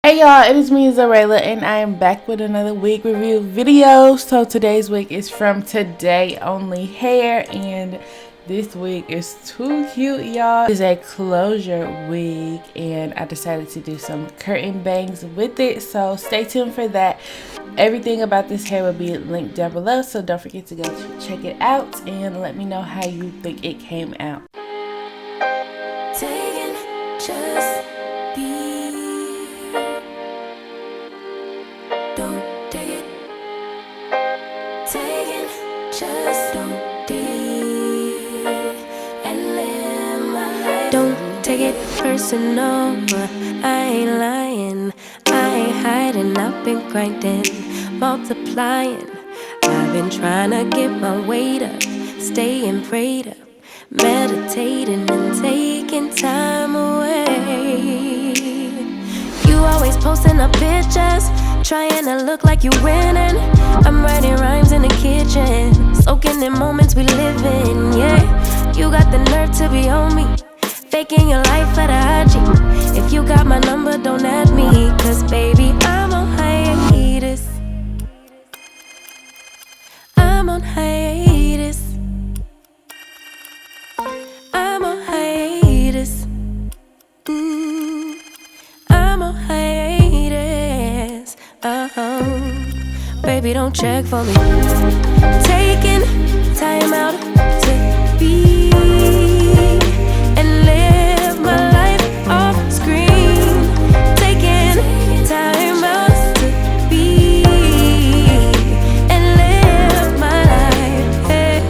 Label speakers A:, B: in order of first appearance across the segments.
A: Hey y'all, it is me, Xureila, and I am back with another wig review video. So today's wig is from Todayonlyhair, and this wig is too cute, y'all. It is a closure wig, and I decided to do some curtain bangs with it, so stay tuned for that. Everything about this hair will be linked down below, so don't forget to go check it out and let me know how you think it came out.
B: Don't take it personal, I ain't lying, I ain't hiding, I've been grinding, multiplying. I've been trying to get my weight up, staying prayed up, meditating and taking time away. You always posting up pictures, trying to look like you winning. I'm writing rhymes in the kitchen, soaking in moments we live in, yeah. You got the nerve to be on me, faking your life for the IG. If you got my number, don't add me, cause baby, I'm on hiatus. I'm on hiatus. I'm on hiatus. I'm on hiatus. Baby, don't check for me. Taking time out to be and live my life off screen. Taking time out to be and live my life, hey.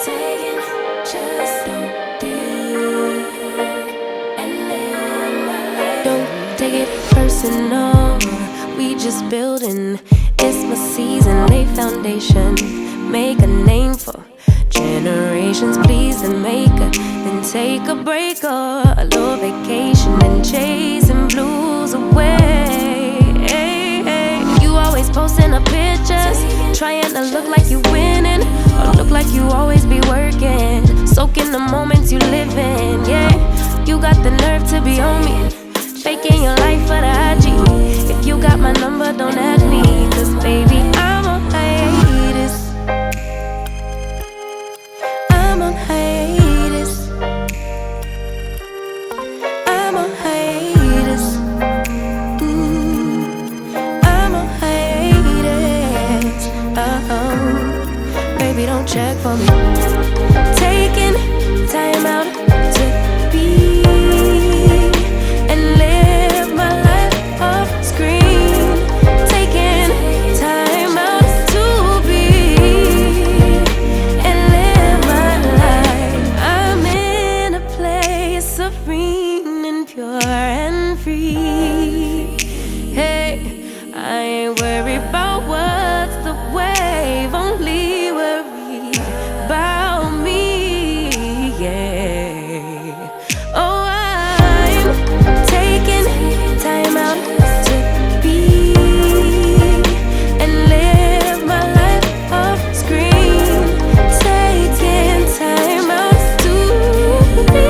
B: Taking just don't be and live my life. Don't take it personal, we just building. It's my season, lay foundation, make a name for generations, please, and make a, then take a break or a little vacation and chasing blues away. Hey, hey. You always posting up pictures, trying to look like you winning, or look like you always be working, soaking the moments you live in, yeah. You got the nerve to be on me, faking your life for the IG. If you got my number, don't add me, cause baby, I'm on hiatus. I'm on hiatus. I'm on hiatus. I'm on hiatus. Baby, don't check for me. Taking time out to be and live my life off screen. Taking time out to be and live my life. I'm in a place serene and pure and free. Hey, I ain't worried about what's the wave, only worry about me, yeah. Oh, I'm taking time out to be and live my life off screen. Taking time out to be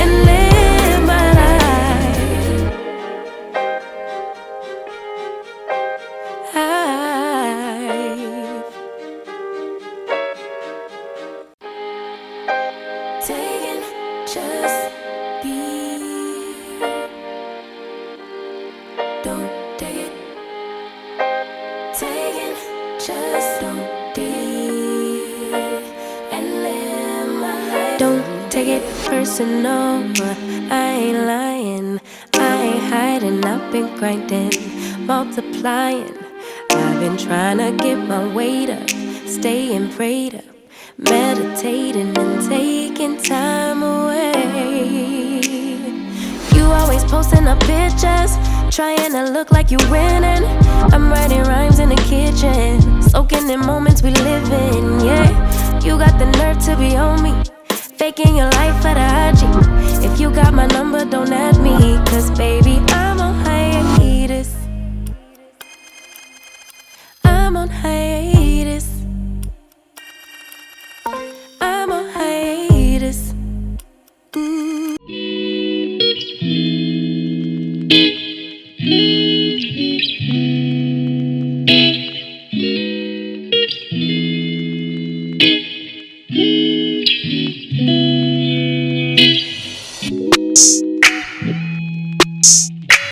B: and live my life. Taking just be. Don't take it. Taking just don't be and live my life. Don't take it personal, I ain't lying, I ain't hiding, I've been grinding, multiplying. I've been trying to get my weight up, staying prayed up, meditating and taking time away. You always posting up pictures, trying to look like you winning. I'm writing rhymes in the kitchen, soaking in moments we live in, yeah. You got the nerve to be on me, faking your life for the IG. If you got my number, don't add me, cause baby, I'm on hiatus. I'm on hiatus. I'm on hiatus.